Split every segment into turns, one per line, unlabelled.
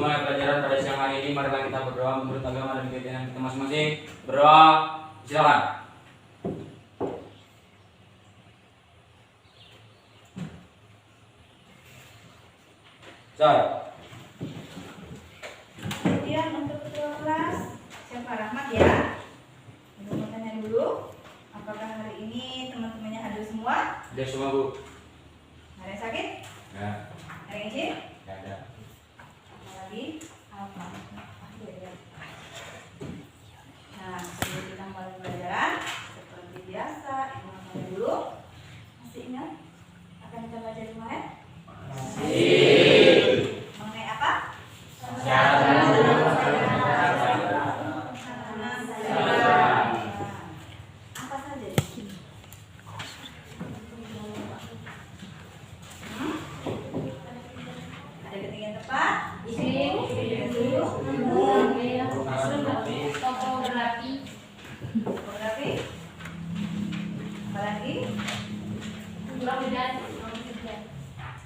mulai pelajaran pada siang hari ini, marilah kita berdoa menurut agama dan keyakinan kita masing-masing. Berdoa, silakan.
Kemudian untuk ketua kelas siapa Rahmat ya. Untuk bertanya dulu, apakah hari ini teman-temannya hadir semua?
Hadir semua, Bu.
Ada yang sakit?
Ya.
Ada yang izin?
Ya, ada.
Apalagi apa? Nah, sebelum kita mulai pelajaran seperti biasa, ingat dulu. Masih ingat? Akan kita baca kemarin? Mengenai apa? Apa saja? Ada ketinggian tepat? Topografi? Apalagi?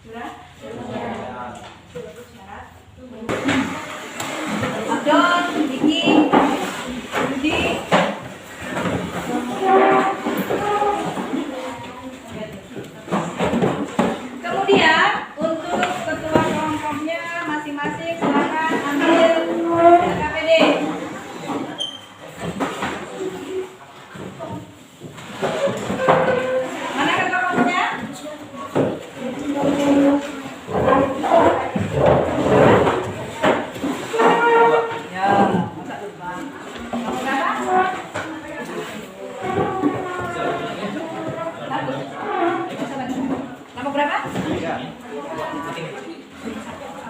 Curah? Syarat? Abdon, Vicky, Budi. Kemudian untuk ketua kelompoknya masing-masing silakan ambil KPD. Mana ketua kelompoknya? Ya, masa lupa. Kamu berapa? Kamu berapa?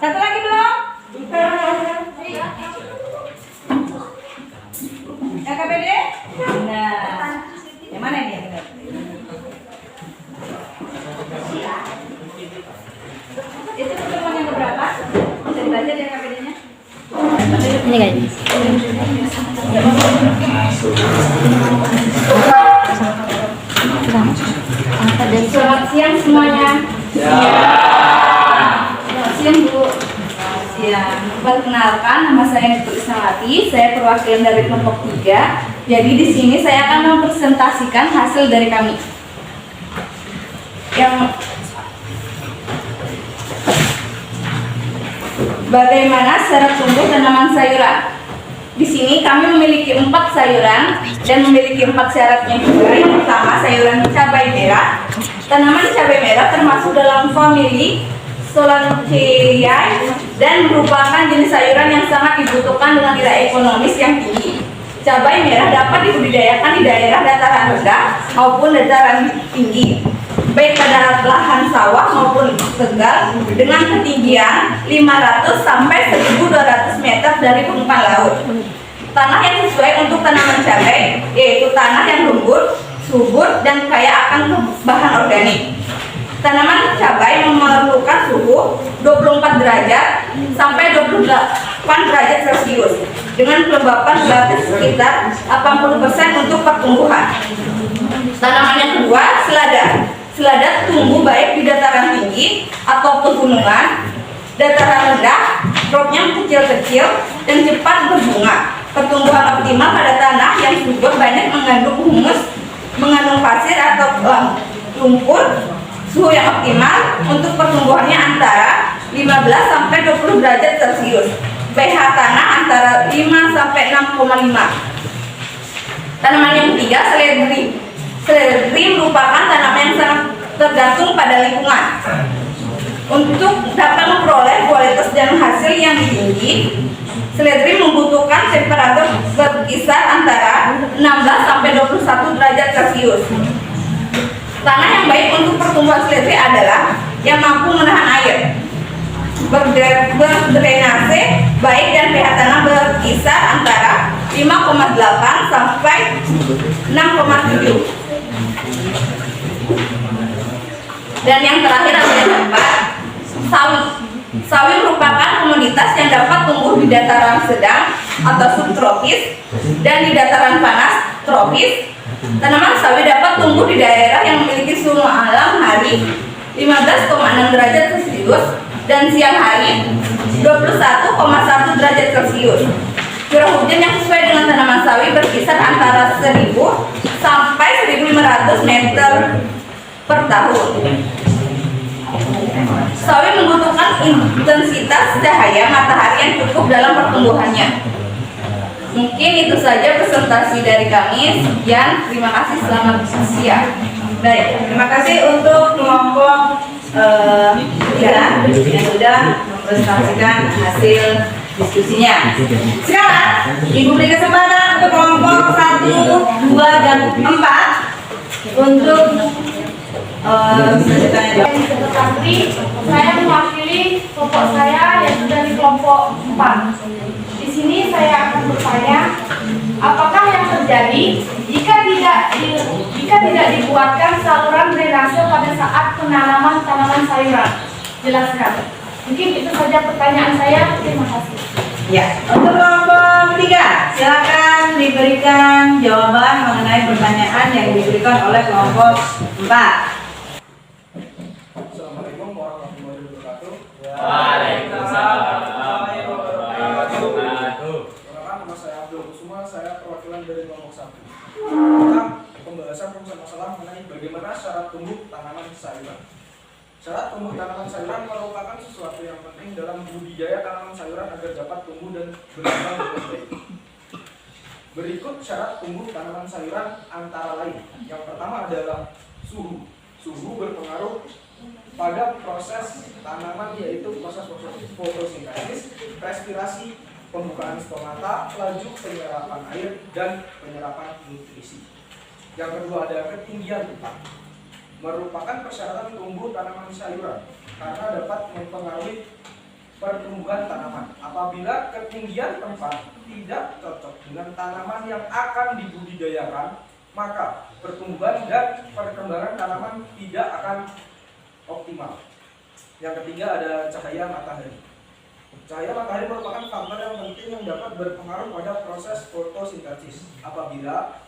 Satu lagi belum? KPD? Nah, yang mana ini? Itu pertemuan yang keberapa? Bisa dibaca di KPD-nya?
Ini guys.
Selamat siang semuanya. Selamat siang Bu. Siang. Perkenalkan, nama saya Ibu Isnawati. Saya perwakilan dari kelompok 3. Jadi di sini saya akan mempresentasikan hasil dari kami. Yang bagaimana syarat tumbuh tanaman sayuran. Di sini kami memiliki 4 sayuran dan memiliki 4 syaratnya juga. Yang pertama, sayuran cabai merah. Tanaman cabai merah termasuk dalam famili Solanaceae dan merupakan jenis sayuran yang sangat dibutuhkan dengan nilai ekonomis yang tinggi. Cabai merah dapat dibudidayakan di daerah dataran rendah maupun dataran tinggi, baik pada lahan sawah maupun tegal dengan ketinggian 500 sampai 1.200 meter dari permukaan laut. Tanah yang sesuai untuk tanaman cabai yaitu tanah yang lembut, subur, dan kaya akan bahan organik. Tanaman cabai memerlukan suhu 24 derajat sampai 28 derajat Celcius dengan kelembapan relatif sekitar 80% untuk pertumbuhan. Tanaman yang kedua, selada. Selada tumbuh baik di dataran tinggi atau pegunungan, dataran rendah, rotnya kecil-kecil dan cepat berbunga. Pertumbuhan optimal pada tanah yang subur banyak mengandung humus, mengandung pasir atau lumpur. Suhu yang optimal untuk pertumbuhannya antara 15 sampai 20 derajat Celcius. pH tanah antara 5 sampai 6,5. Tanaman yang ketiga, seledri. Seledri merupakan tanaman yang sangat tergantung pada lingkungan. Untuk dapat memperoleh kualitas dan hasil yang tinggi, seledri membutuhkan temperatur berkisar antara 16 sampai 21 derajat Celcius. Tanah yang baik untuk pertumbuhan seledri adalah yang mampu menahan air, berdrenase baik, dan pH tanah berkisar antara 5,8 sampai 6,7. Dan yang terakhir adalah yang keempat, sawi. Sawi merupakan komoditas yang dapat tumbuh di dataran sedang atau subtropis dan di dataran panas tropis. Tanaman sawi dapat tumbuh di daerah yang memiliki suhu malam hari 15,6 derajat Celcius dan siang hari 21,1 derajat Celcius. Curah hujan yang sesuai dengan tanaman sawi berkisar antara 1000 sampai 1500 meter per tahun. Sawi membutuhkan intensitas cahaya matahari yang cukup dalam pertumbuhannya. Mungkin itu saja presentasi dari kami. Sekian, terima kasih, selamat siang.
Baik, terima kasih untuk kelompok 3 yang sudah mempresentasikan hasil diskusinya. Sekarang Ibu beri kesempatan untuk kelompok 1, 2, dan 4 untuk
Tetapi saya mewakili kelompok saya yaitu dari kelompok 4. Di sini saya akan bertanya, apakah yang terjadi jika tidak dibuatkan saluran drainase pada saat penanaman tanaman sayuran? Jelaskan. Mungkin itu saja pertanyaan saya. Terima kasih.
ya, untuk kelompok 3 silakan diberikan jawaban mengenai pertanyaan yang diberikan oleh kelompok 4.
Assalamualaikum warahmatullahi wabarakatuh.
Waalaikumsalam warahmatullahi wabarakatuh.
Perkenalkan, nama saya Abdul Kusuma, saya perwakilan dari kelompok 1. Tentang pembahasan rumus masalah mengenai bagaimana syarat tumbuh tanaman sayuran. Syarat tumbuh tanaman sayuran merupakan sesuatu yang penting dalam budidaya tanaman sayuran agar dapat tumbuh dan berkembang dengan baik. Berikut syarat tumbuh tanaman sayuran antara lain. Yang pertama adalah suhu. Suhu berpengaruh pada proses tanaman, yaitu proses fotosintesis, respirasi, pembukaan stomata, laju penyerapan air, dan penyerapan nutrisi. Yang kedua ada ketinggian tempat. Merupakan persyaratan tumbuh tanaman sayuran karena dapat mempengaruhi pertumbuhan tanaman. Apabila ketinggian tempat tidak cocok dengan tanaman yang akan dibudidayakan, maka pertumbuhan dan perkembangan tanaman tidak akan optimal. Yang ketiga ada cahaya matahari. Cahaya matahari merupakan faktor yang penting yang dapat berpengaruh pada proses fotosintesis. Apabila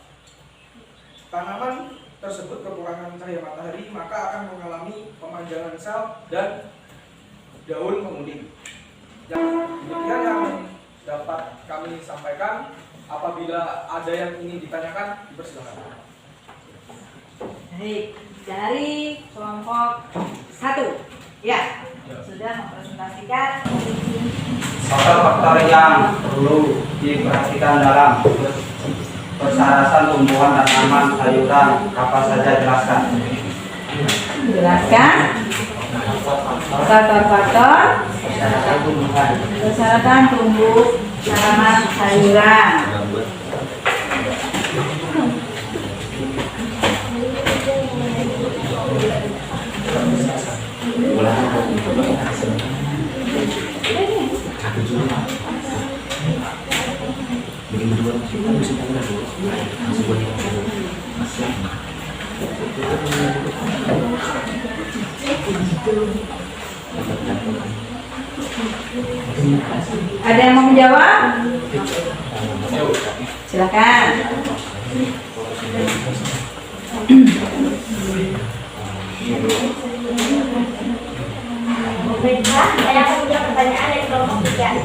tanaman tersebut kekurangan cahaya matahari, maka akan mengalami pemanjangan sel dan daun menguning. Demikian yang dapat kami sampaikan. Apabila ada yang ingin ditanyakan, dipersilakan.
Baik, dari kelompok 1 ya, sudah mempresentasikan
faktor-faktor yang perlu diperhatikan dalam persyaratan tumbuhan tanaman sayuran apa saja, jelaskan.
Faktor-faktor persyaratan tumbuh tanaman sayuran. Ada yang mau menjawab? Silakan.
Baiklah, saya akan menjawab pertanyaan dari kelompok 3.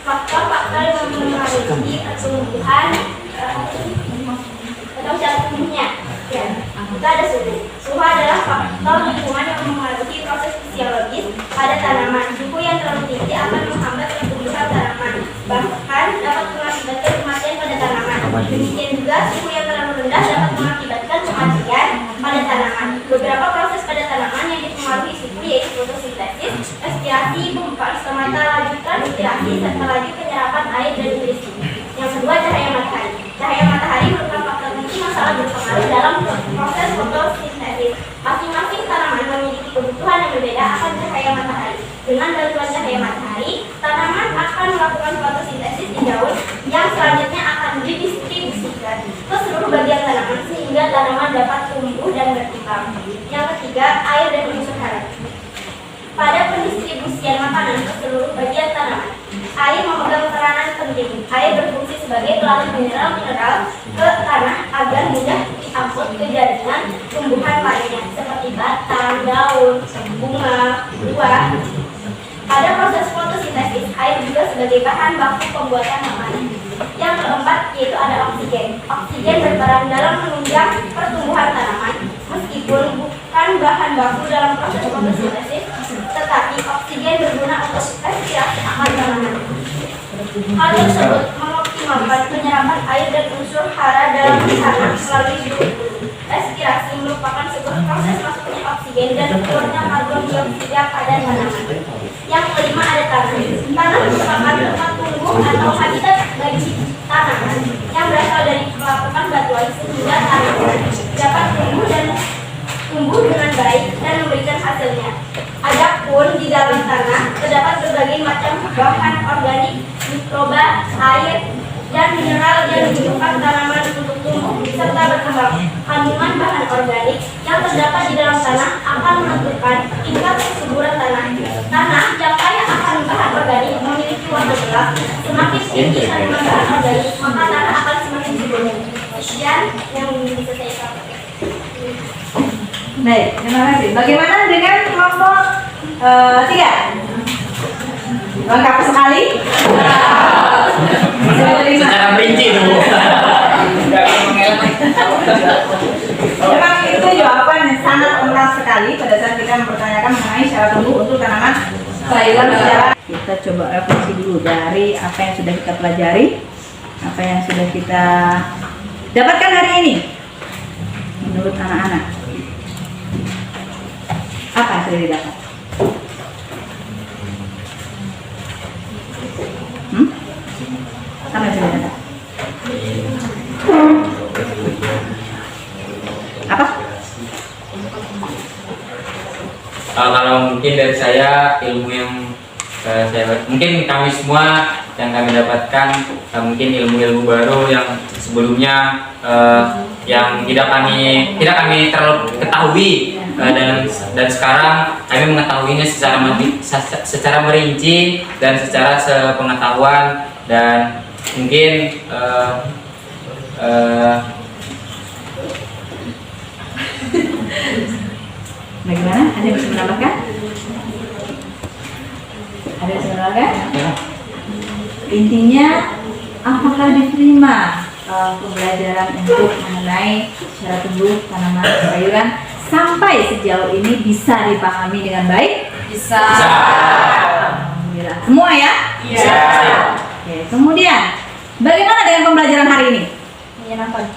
Faktor-faktor yang mempengaruhi pertumbuhan atau syarat tumbuhnya. Ya, itu ada suhu. Suhu adalah faktor lingkungan yang mempengaruhi proses fisiologis pada tanaman. Suhu yang terlalu tinggi akan menghambat pertumbuhan tanaman, bahkan dapat mengakibatkan kematian pada tanaman. Demikian juga suhu yang terlalu rendah dapat mengakibatkan kematian pada tanaman. Beberapa proses pada tanaman yang dipengaruhi suhu yaitu fotosintesis, respirasi, pembukaan stomata, laju transpirasi, serta laju penyerapan air dan nutrisi. Yang kedua, cahaya matahari. Cahaya matahari merupakan faktor kunci masalah berpengaruh dalam proses fotosintesis. Masing-masing tanaman memiliki kebutuhan yang berbeda akan cahaya matahari. Dengan bantuan cahaya matahari, tanaman akan melakukan fotosintesis di daun yang selanjutnya akan didistribusikan ke seluruh bagian tanaman sehingga tanaman dapat tumbuh dan berkembang. Yang ketiga, air dan unsur hara. Pada pendistribusian makanan ke seluruh bagian tanaman, air memegang peranan penting. Air berfungsi sebagai pelarut mineral-mineral ke tanah agar mudah diangkut ke jaringan tumbuhan lainnya seperti batang, daun, bunga, buah. Pada proses fotosintesis, air juga sebagai bahan baku pembuatan tanaman. Yang keempat yaitu ada oksigen. Oksigen berperan dalam menunjang pertumbuhan tanaman. Meskipun bukan bahan baku dalam proses fotosintesis, tetapi oksigen berguna untuk respirasi akar tanaman. Hal tersebut mengoptimalkan penyerapan air dan unsur hara dalam tanah melalui suhu. Respirasi merupakan sebuah proses masuknya oksigen dan keluarnya karbon dioksida pada tanaman. Yang kelima ada tanah. Tanah merupakan tempat tumbuh atau habitat bagi tanaman yang berasal dari pelapukan batuan sehingga tanaman dapat tumbuh dengan baik dan memberikan hasilnya. Adapun di dalam tanah terdapat berbagai macam bahan organik, mikroba, air, dan mineral yang dibutuhkan tanaman untuk tumbuh serta berkembang. Kandungan bahan organik yang terdapat di dalam tanah akan menentukan tingkat kesuburan tanah. Tanah yang kaya akan bahan organik memiliki warna gelap. Semakin tinggi kandungan bahan organik, maka tanah akan semakin subur. Sekian yang bisa saya sampaikan.
Baik, terima kasih. Bagaimana dengan kelompok 3? Lengkap sekali.
Secara perinci dulu.
Memang itu jawaban yang sangat lengkap sekali pada saat kita mempertanyakan mengenai syarat tumbuh untuk tanaman sayuran secara. Kita coba refleksi dulu dari apa yang sudah kita pelajari, apa yang sudah kita dapatkan hari ini menurut anak-anak. Apa yang sudah didapat? Apa yang sudah didapat? Apa?
Kalau mungkin dari saya ilmu yang mungkin kami semua yang kami dapatkan mungkin ilmu-ilmu baru yang sebelumnya yang tidak kami terlalu ketahui dan sekarang kami mengetahuinya secara merinci dan secara sepengetahuan dan mungkin
bagaimana? Ada yang bisa menambahkan? Ada yang bisa menambahkan? Intinya, apakah diterima pembelajaran untuk mengenai cara tumbuh tanaman sayuran sampai sejauh ini bisa dipahami dengan baik?
Bisa.
Alhamdulillah. Semua ya?
Iya.
Oke, kemudian bagaimana dengan pembelajaran hari ini?
Menyenangkan.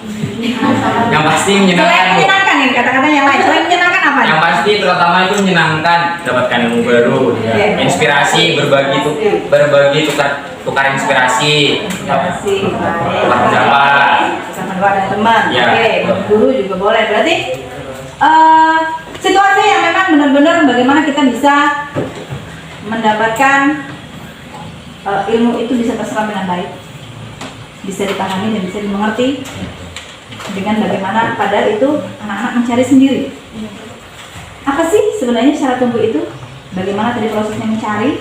yang pasti
Selain
menyenangkan. Bu.
menyenangkan nih kata-kata yang lain. Selain menyenangkan apa?
Yang pasti terutama itu menyenangkan, dapatkan ilmu baru, ya. Inspirasi, berbagi tukar inspirasi, tukar pendapat.
Sama doa dan teman.
Ya.
Oke, guru juga boleh. Berarti situasi yang memang benar-benar bagaimana kita bisa mendapatkan ilmu itu bisa terserap dengan baik, bisa dipahami dan bisa dimengerti dengan bagaimana padahal itu anak-anak mencari sendiri. Apa sih sebenarnya syarat tumbuh itu? Bagaimana tadi prosesnya mencari?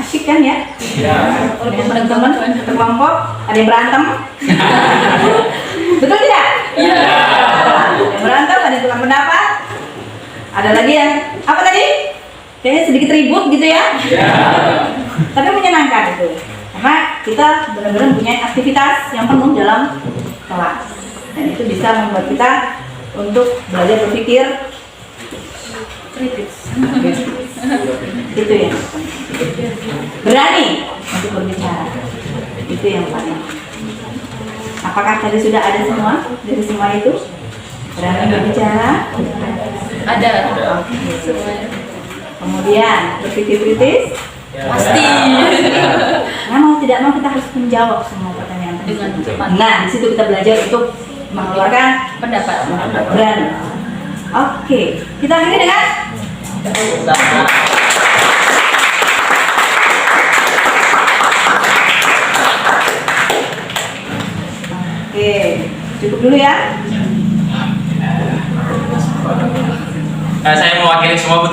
Asyik kan ya?
Ya.
Dengan teman-teman, satu kelompok, ada yang berantem. Betul tidak?
Iya.
Ada yang berantem, ada yang tukar pendapat. Ada lagi yang apa tadi? Kayaknya sedikit ribut gitu ya?
Iya.
Tapi menyenangkan itu. Karena kita benar-benar punya aktivitas yang penuh dalam kelas. Dan itu bisa membuat kita untuk belajar berpikir kritis. Itu ya. Berani untuk berbicara. Itu yang paling. Apakah tadi sudah ada semua dari semua itu? Berani berbicara?
Ada.
Oke. Kemudian berpikir kritis?
Pasti.
Nah, mau tidak mau kita harus menjawab semua pertanyaan tadi.
Dengan cepat.
Nah, di situ kita belajar untuk mengeluarkan
Pendapat.
berani. Oke, kita akhiri dengan oke, cukup dulu ya.
Saya mewakili semua